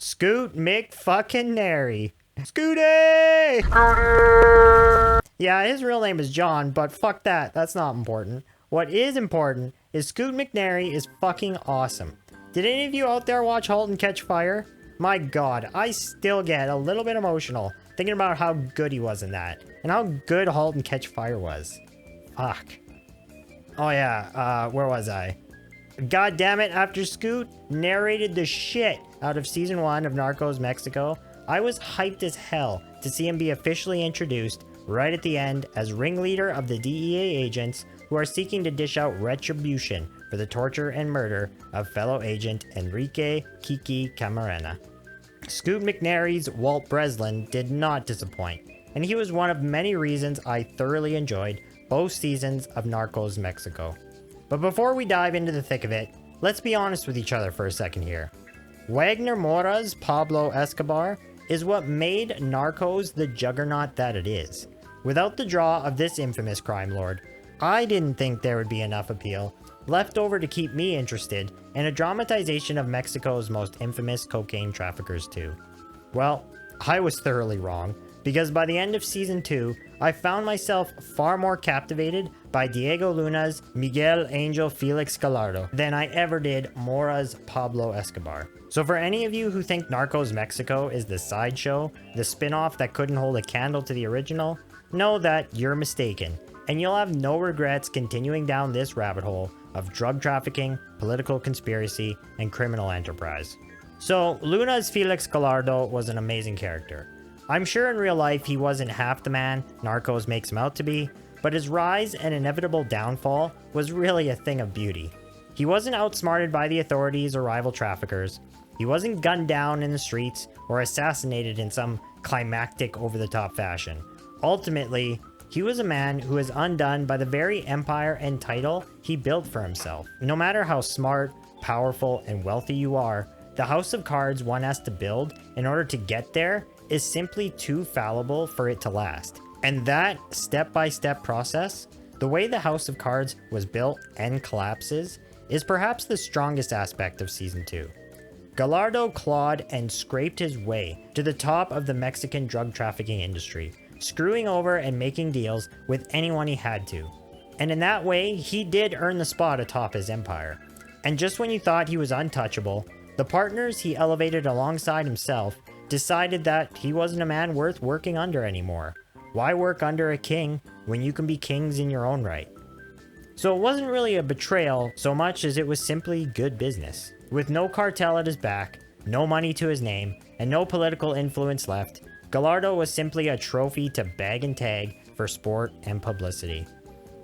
Scoot McFucking-nary. Scooty! Yeah, his real name is John, but fuck that. That's not important. What is important is Scoot McNairy is fucking awesome. Did any of you out there watch *Halt and Catch Fire*? My god, I still get a little bit emotional thinking about how good he was in that. And how good *Halt and Catch Fire* was. Fuck. Oh yeah, where was I? God damn it, after Scoot narrated the shit out of Season 1 of Narcos Mexico, I was hyped as hell to see him be officially introduced right at the end as ringleader of the DEA agents who are seeking to dish out retribution for the torture and murder of fellow agent Enrique Kiki Camarena. Scoot McNairy's Walt Breslin did not disappoint, and he was one of many reasons I thoroughly enjoyed both seasons of Narcos Mexico. But before we dive into the thick of it, let's be honest with each other for a second here. Wagner Moura's Pablo Escobar is what made Narcos the juggernaut that it is. Without the draw of this infamous crime lord, I didn't think there would be enough appeal left over to keep me interested in a dramatization of Mexico's most infamous cocaine traffickers too. Well, I was thoroughly wrong, because by the end of Season 2, I found myself far more captivated by Diego Luna's Miguel Angel Felix Gallardo than I ever did Mora's Pablo Escobar. So for any of you who think Narcos Mexico is the sideshow, the spin-off that couldn't hold a candle to the original, know that you're mistaken, and you'll have no regrets continuing down this rabbit hole of drug trafficking, political conspiracy, and criminal enterprise. So Luna's Felix Gallardo was an amazing character. I'm sure in real life he wasn't half the man Narcos makes him out to be, but his rise and inevitable downfall was really a thing of beauty. He wasn't outsmarted by the authorities or rival traffickers. He wasn't gunned down in the streets or assassinated in some climactic over-the-top fashion. Ultimately, he was a man who was undone by the very empire and title he built for himself. No matter how smart, powerful, and wealthy you are, the house of cards one has to build in order to get there is simply too fallible for it to last. And that step-by-step process, the way the house of cards was built and collapses, is perhaps the strongest aspect of Season 2. Gallardo clawed and scraped his way to the top of the Mexican drug trafficking industry, screwing over and making deals with anyone he had to. And in that way, he did earn the spot atop his empire. And just when you thought he was untouchable, the partners he elevated alongside himself decided that he wasn't a man worth working under anymore. Why work under a king when you can be kings in your own right? So it wasn't really a betrayal so much as it was simply good business. With no cartel at his back, no money to his name, and no political influence left, Gallardo was simply a trophy to bag and tag for sport and publicity.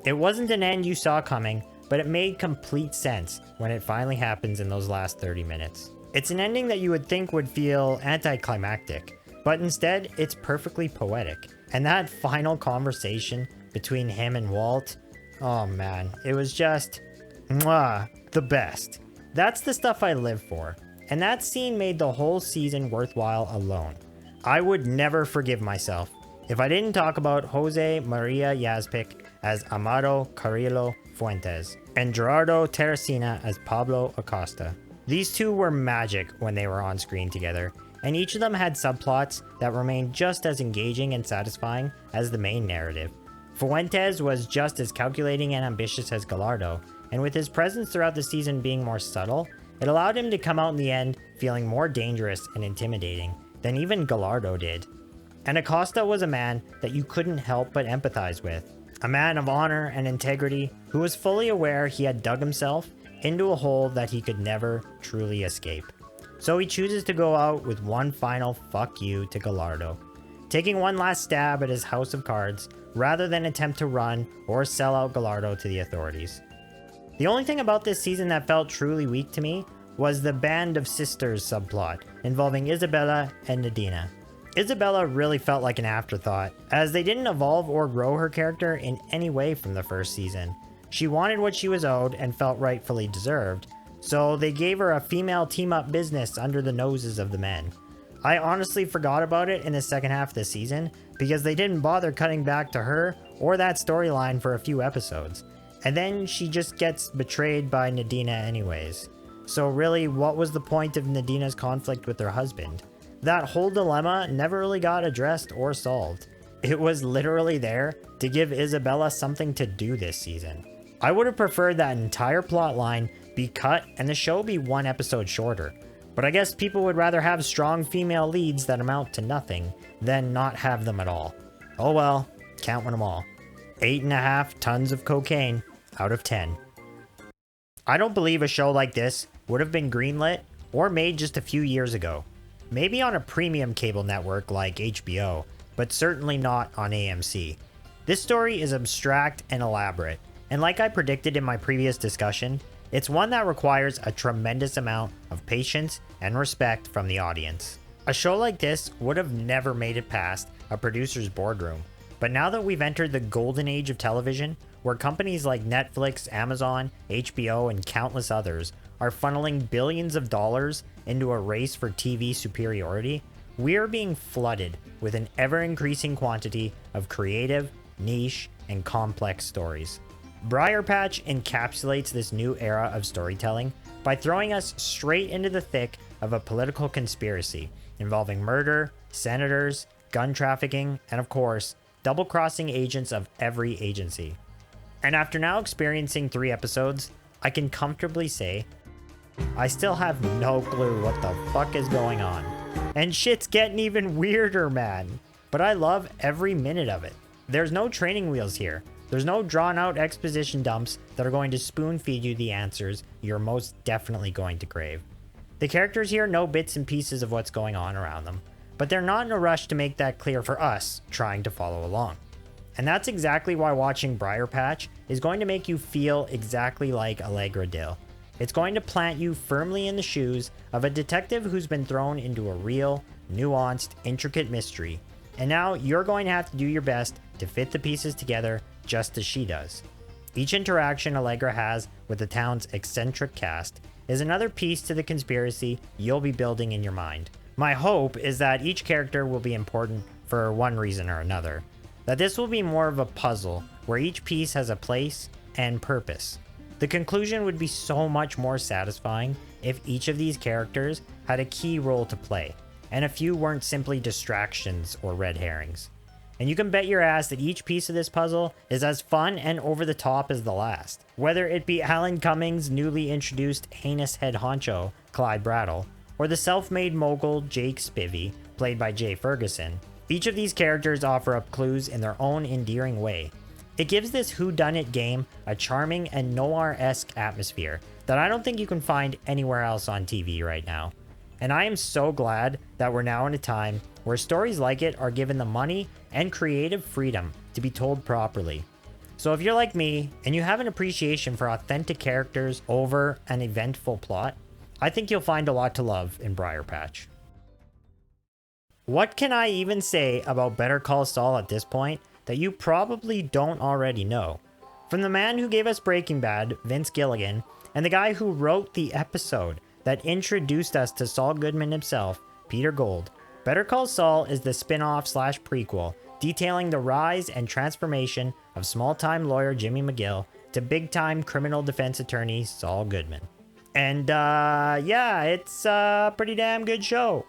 It wasn't an end you saw coming, but it made complete sense when it finally happens in those last 30 minutes. It's an ending that you would think would feel anticlimactic, but instead it's perfectly poetic. And that final conversation between him and Walt, oh man, it was just, mwah, the best. That's the stuff I live for, and that scene made the whole season worthwhile alone. I would never forgive myself if I didn't talk about Jose Maria Yazpic as Amado Carrillo Fuentes and Gerardo Terracina as Pablo Acosta. These two were magic when they were on screen together, and each of them had subplots that remained just as engaging and satisfying as the main narrative. Fuentes was just as calculating and ambitious as Gallardo, and with his presence throughout the season being more subtle, it allowed him to come out in the end feeling more dangerous and intimidating than even Gallardo did. And Acosta was a man that you couldn't help but empathize with. A man of honor and integrity who was fully aware he had dug himself into a hole that he could never truly escape. So he chooses to go out with one final fuck you to Gallardo, taking one last stab at his house of cards rather than attempt to run or sell out Gallardo to the authorities. The only thing about this season that felt truly weak to me was the Band of Sisters subplot involving Isabella and Nadina. Isabella really felt like an afterthought, as they didn't evolve or grow her character in any way from the first season. She wanted what she was owed and felt rightfully deserved, so they gave her a female team-up business under the noses of the men. I honestly forgot about it in the second half of the season because they didn't bother cutting back to her or that storyline for a few episodes. And then she just gets betrayed by Nadina anyways. So really, what was the point of Nadina's conflict with her husband? That whole dilemma never really got addressed or solved. It was literally there to give Isabella something to do this season. I would have preferred that entire plot line be cut and the show be one episode shorter. But I guess people would rather have strong female leads that amount to nothing than not have them at all. Oh well, counting them all. 8.5 tons of cocaine out of 10. I don't believe a show like this would have been greenlit or made just a few years ago. Maybe on a premium cable network like HBO, but certainly not on AMC. This story is abstract and elaborate, and like I predicted in my previous discussion, it's one that requires a tremendous amount of patience and respect from the audience. A show like this would have never made it past a producer's boardroom, but now that we've entered the golden age of television, where companies like Netflix, Amazon, HBO, and countless others are funneling billions of dollars into a race for TV superiority, we are being flooded with an ever-increasing quantity of creative, niche, and complex stories. Briarpatch encapsulates this new era of storytelling by throwing us straight into the thick of a political conspiracy involving murder, senators, gun trafficking, and of course, double-crossing agents of every agency. And after now experiencing 3 episodes, I can comfortably say, I still have no clue what the fuck is going on. And shit's getting even weirder, man. But I love every minute of it. There's no training wheels here. There's no drawn-out exposition dumps that are going to spoon-feed you the answers you're most definitely going to crave. The characters here know bits and pieces of what's going on around them, but they're not in a rush to make that clear for us trying to follow along. And that's exactly why watching Briarpatch is going to make you feel exactly like Allegra Dill. It's going to plant you firmly in the shoes of a detective who's been thrown into a real, nuanced, intricate mystery, and now you're going to have to do your best to fit the pieces together just as she does. Each interaction Allegra has with the town's eccentric cast is another piece to the conspiracy you'll be building in your mind. My hope is that each character will be important for one reason or another, that this will be more of a puzzle where each piece has a place and purpose. The conclusion would be so much more satisfying if each of these characters had a key role to play, and a few weren't simply distractions or red herrings. And you can bet your ass that each piece of this puzzle is as fun and over the top as the last. Whether it be Alan Cummings' newly introduced heinous head honcho, Clyde Brattle, or the self-made mogul Jake Spivey, played by Jay Ferguson, each of these characters offer up clues in their own endearing way. It gives this whodunit game a charming and noir-esque atmosphere that I don't think you can find anywhere else on TV right now. And I am so glad that we're now in a time where stories like it are given the money and creative freedom to be told properly. So if you're like me and you have an appreciation for authentic characters over an eventful plot, I think you'll find a lot to love in Briarpatch. What can I even say about Better Call Saul at this point that you probably don't already know? From the man who gave us Breaking Bad, Vince Gilligan, and the guy who wrote the episode that introduced us to Saul Goodman himself, Peter Gould, Better Call Saul is the spin-off / prequel detailing the rise and transformation of small-time lawyer Jimmy McGill to big-time criminal defense attorney Saul Goodman. And yeah, it's a pretty damn good show.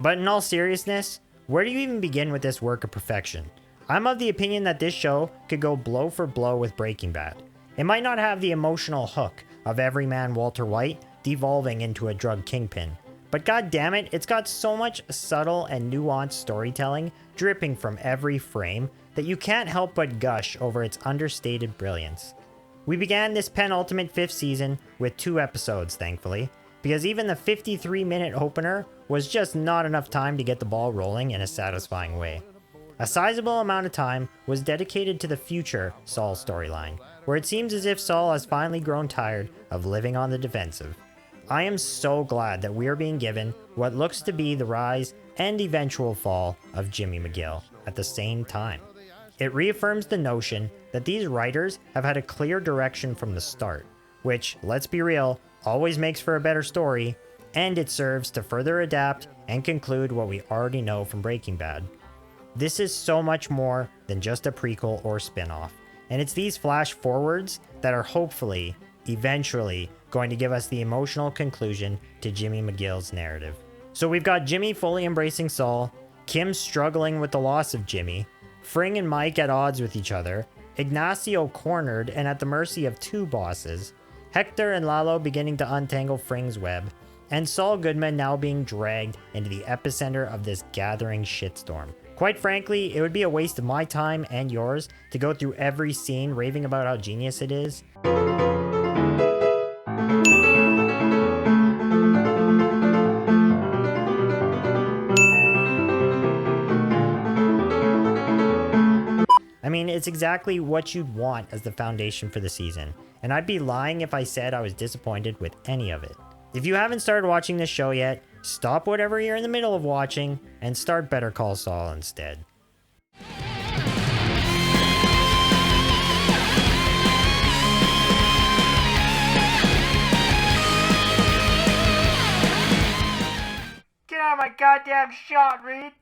But in all seriousness, where do you even begin with this work of perfection? I'm of the opinion that this show could go blow for blow with Breaking Bad. It might not have the emotional hook of everyman Walter White devolving into a drug kingpin, but god damn it, it's got so much subtle and nuanced storytelling dripping from every frame that you can't help but gush over its understated brilliance. We began this penultimate 5th season with 2 episodes, thankfully, because even the 53-minute opener was just not enough time to get the ball rolling in a satisfying way. A sizable amount of time was dedicated to the future Saul storyline, where it seems as if Saul has finally grown tired of living on the defensive. I am so glad that we are being given what looks to be the rise and eventual fall of Jimmy McGill at the same time. It reaffirms the notion that these writers have had a clear direction from the start, which, let's be real, always makes for a better story, and it serves to further adapt and conclude what we already know from Breaking Bad. This is so much more than just a prequel or spin-off. And it's these flash forwards that are hopefully, eventually, going to give us the emotional conclusion to Jimmy McGill's narrative. So we've got Jimmy fully embracing Saul, Kim struggling with the loss of Jimmy, Fring and Mike at odds with each other, Ignacio cornered and at the mercy of two bosses, Hector and Lalo beginning to untangle Fring's web, and Saul Goodman now being dragged into the epicenter of this gathering shitstorm. Quite frankly, it would be a waste of my time and yours to go through every scene raving about how genius it is. I mean, it's exactly what you'd want as the foundation for the season, and I'd be lying if I said I was disappointed with any of it. If you haven't started watching this show yet, stop whatever you're in the middle of watching and start Better Call Saul instead. Get out of my goddamn shot, Reed!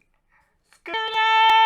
Scooty!